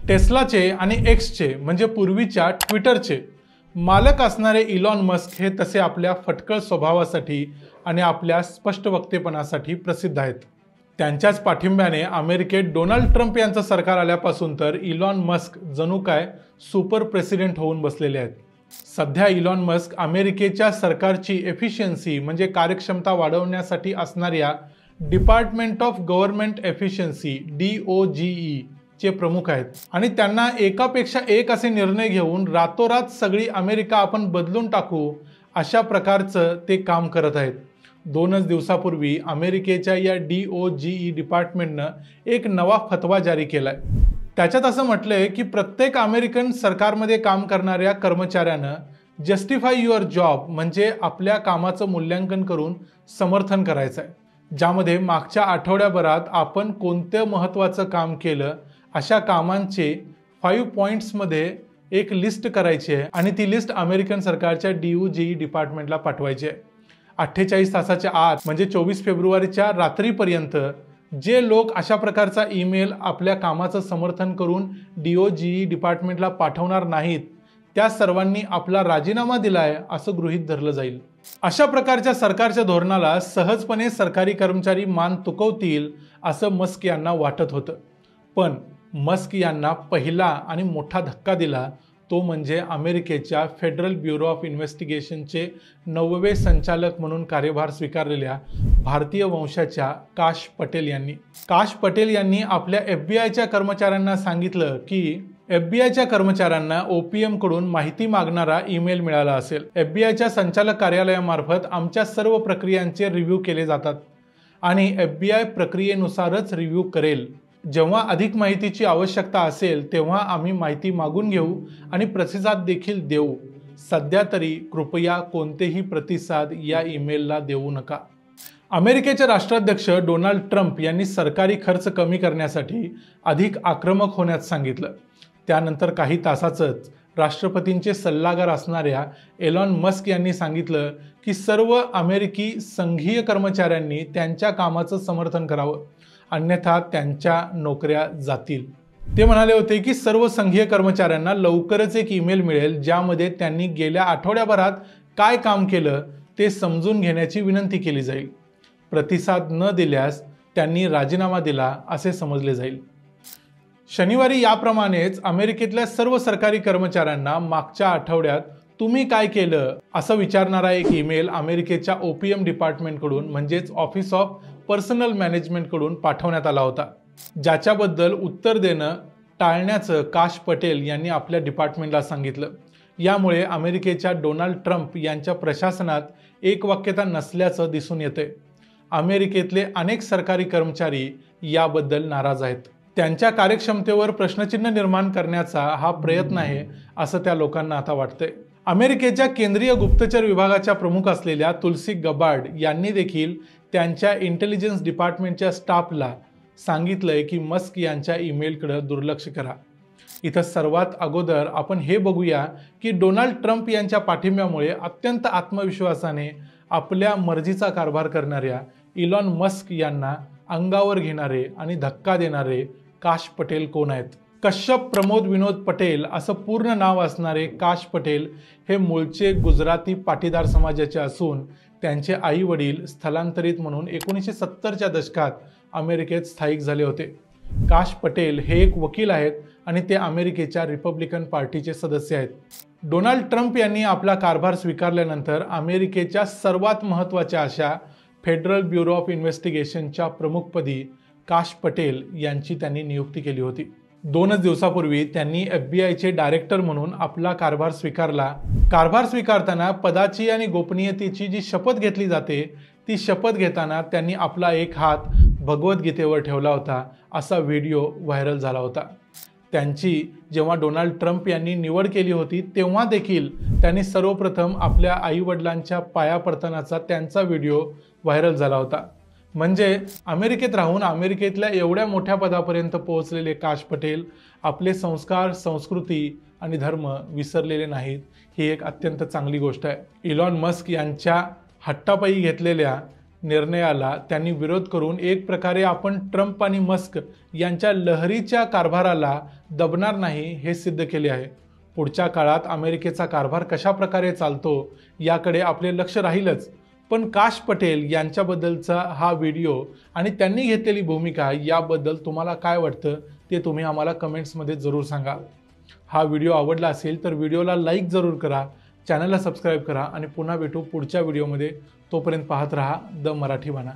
टेस्लाचे आणि एक्सचे म्हणजे पूर्वीच्या ट्विटरचे मालक असणारे इलॉन मस्क हे तसे आपल्या फटकळ स्वभावासाठी आणि आपल्या स्पष्ट वक्तेपणासाठी प्रसिद्ध आहेत। त्यांच्याच पाठिंब्याने अमेरिकेत डोनाल्ड ट्रम्प यांचं सरकार आल्यापासून तर इलॉन मस्क जणू काय सुपर प्रेसिडेंट होऊन बसलेले आहेत। सध्या इलॉन मस्क अमेरिकेच्या सरकारची एफिशियन्सी म्हणजे कार्यक्षमता वाढवण्यासाठी असणाऱ्या department of government efficiency DOGE चे प्रमुख आहेत आणि त्यांना एकापेक्षा एक असे निर्णय घेऊन रातोरात सगळी अमेरिका आपण बदलून टाकू अशा प्रकारचं ते काम करत आहेत। 2च दिवसापूर्वी अमेरिकेच्या या DOGE डिपार्टमेंटनं एक नवा फतवा जारी केलाय। त्याच्यात असं म्हटलंय की प्रत्येक अमेरिकन सरकारमध्ये काम करणाऱ्या कर्मचाऱ्यानं जस्टिफाय युअर जॉब म्हणजे आपल्या कामाचं मूल्यांकन करून समर्थन करायचं आहे, ज्यामध्ये मागच्या आठवड्याभरात आपण कोणतं महत्त्वाचं काम केलं अशा कामांचे 5 पॉइंट्समध्ये एक लिस्ट करायची आहे आणि ती लिस्ट अमेरिकन सरकारच्या DOGE डिपार्टमेंटला पाठवायची आहे। 48 तासाच्या आत म्हणजे 24 फेब्रुवारीच्या रात्रीपर्यंत जे लोक अशा प्रकारचा ईमेल आपल्या कामाचं समर्थन करून DOGE डिपार्टमेंटला पाठवणार नाहीत त्या सर्वांनी आपला राजीनामा दिलाय असं गृहीत धरलं जाईल। अशा प्रकारच्या सरकारच्या धोरणाला सहजपणे सरकारी कर्मचारी मान तुकवतील असं मस्क यांना वाटत होतं, पण मस्क यांना पहिला आणि मोठा धक्का दिला तो म्हणजे अमेरिकेच्या फेडरल ब्युरो ऑफ इन्व्हेस्टिगेशनचे 9वे संचालक म्हणून कार्यभार स्वीकारलेल्या भारतीय वंशाच्या काश पटेल यांनी। काश पटेल यांनी आपल्या FBI कर्मचाऱ्यांना सांगितलं की FBI कर्मचाऱ्यांना OPM कडून माहिती मागणारा ईमेल मिळाला असेल। FBI संचालक कार्यालयामार्फत आमच्या सर्व प्रक्रियांचे रिव्ह्यू केले जातात आणि FBI प्रक्रियेनुसारच रिव्ह्यू करेल। जेव्हा अधिक माहितीची आवश्यकता असेल तेव्हा आम्ही माहिती मागून घेऊ आणि प्रतिसाद देखील देऊ। सध्या तरी कृपया कोणतेही प्रतिसाद या ईमेलला देऊ नका। अमेरिकेचे राष्ट्राध्यक्ष डोनाल्ड ट्रम्प यांनी सरकारी खर्च कमी करण्यासाठी अधिक आक्रमक होण्यास सांगितलं। त्यानंतर काही तासातच राष्ट्रपतींचे सल्लागार असणाऱ्या एलॉन मस्क यांनी सांगितलं की सर्व अमेरिकी संघीय कर्मचाऱ्यांनी त्यांच्या कामाचं समर्थन करावं, अन्यथा त्यांच्या नोकऱ्या जातील। ते म्हणाले होते की सर्व संघीय कर्मचाऱ्यांना लवकरच एक ईमेल मिळेल ज्यामध्ये त्यांनी गेल्या आठवड्याभरात काय काम केलं ते समजून घेण्याची विनंती केली जाईल। प्रतिसाद न दिल्यास त्यांनी राजीनामा दिला असे समजले जाईल। शनिवारी याप्रमाणेच अमेरिकेतल्या सर्व सरकारी कर्मचाऱ्यांना मागच्या आठवड्यात तुम्ही काय केलं असं विचारणारा एक ईमेल अमेरिकेच्या OPM डिपार्टमेंटकडून म्हणजेच ऑफिस ऑफ पर्सनल मॅनेजमेंटकडून पाठवण्यात आला होता, ज्याच्याबद्दल उत्तर देणं टाळण्याचं काश पटेल यांनी आपल्या डिपार्टमेंटला सांगितलं। यामुळे अमेरिकेच्या डोनाल्ड ट्रम्प यांच्या प्रशासनात एकवाक्यता नसल्याचं दिसून येते। अमेरिकेतले अनेक सरकारी कर्मचारी याबद्दल नाराज आहेत। त्यांच्या कार्यक्षमतेवर प्रश्नचिन्ह निर्माण करण्याचा हा प्रयत्न आहे असं त्या लोकांना आता वाटतंय। अमेरिकेच्या केंद्रीय गुप्तचर विभागाच्या प्रमुख असलेल्या तुलसी गबार्ड यांनी देखील त्यांच्या इंटेलिजन्स डिपार्टमेंटच्या स्टाफला सांगितलंय की मस्क यांच्या ईमेलकडे दुर्लक्ष करा। इथं सर्वात अगोदर आपण हे बघूया की डोनाल्ड ट्रम्प यांच्या पाठिंब्यामुळे अत्यंत आत्मविश्वासाने आपल्या मर्जीचा कारभार करणाऱ्या इलॉन मस्क यांना अंगावर घेणारे आणि धक्का देणारे काश पटेल कोण आहेत। कश्यप प्रमोद विनोद पटेल असं पूर्ण नाव असणारे काश पटेल हे मूळचे गुजराती पाटीदार समाजाचे असून त्यांचे आई वडील स्थलांतरित म्हणून 1970च्या दशकात अमेरिकेत स्थायिक झाले होते। काश पटेल हे एक वकील आहेत आणि ते अमेरिकेच्या रिपब्लिकन पार्टीचे सदस्य आहेत। डोनाल्ड ट्रम्प यांनी आपला कारभार स्वीकारल्यानंतर अमेरिकेच्या सर्वात महत्त्वाच्या अशा फेडरल ब्युरो ऑफ इन्व्हेस्टिगेशनच्या प्रमुखपदी काश पटेल यांची त्यांनी नियुक्ती केली होती। 2च दिवसापूर्वी त्यांनी FBIचे डायरेक्टर म्हणून आपला कारभार स्वीकारला। कारभार स्वीकारताना पदाची आणि गोपनीयतेची जी शपथ घेतली जाते ती शपथ घेताना त्यांनी आपला एक हात भगवद्गीतेवर ठेवला होता असा व्हिडिओ व्हायरल झाला होता। त्यांची जेव्हा डोनाल्ड ट्रम्प यांनी निवड केली होती तेव्हा देखील त्यांनी सर्वप्रथम आपल्या आईवडिलांच्या पाया पडतानाचा त्यांचा व्हिडिओ व्हायरल झाला होता। म्हणजे अमेरिकेत राहून अमेरिकेतल्या एवढ्या मोठ्या पदापर्यंत पोहोचलेले काश पटेल आपले संस्कार, संस्कृती आणि धर्म विसरलेले नाहीत, ही एक अत्यंत चांगली गोष्ट आहे। इलॉन मस्क यांच्या हट्टापायी घेतलेल्या निर्णयाला त्यांनी विरोध करून एक प्रकारे आपण ट्रम्प आणि मस्क यांच्या लहरीच्या कारभाराला दबणार नाही हे सिद्ध केले आहे। पुढच्या काळात अमेरिकेचा कारभार कशा प्रकारे चालतो याकडे आपले लक्ष राहीलच, पण काश पटेल यांच्याबद्दलचा हा व्हिडिओ आणि त्यांनी घेतलेली भूमिका याबद्दल तुम्हाला काय वाटतं ते तुम्ही आम्हाला कमेंट्समध्ये जरूर सांगा। हा व्हिडिओ आवडला असेल तर व्हिडिओला लाईक जरूर करा, चॅनलला सबस्क्राईब करा आणि पुन्हा भेटू पुढच्या व्हिडिओमध्ये। तोपर्यंत पाहत रहा द मराठी बाणा।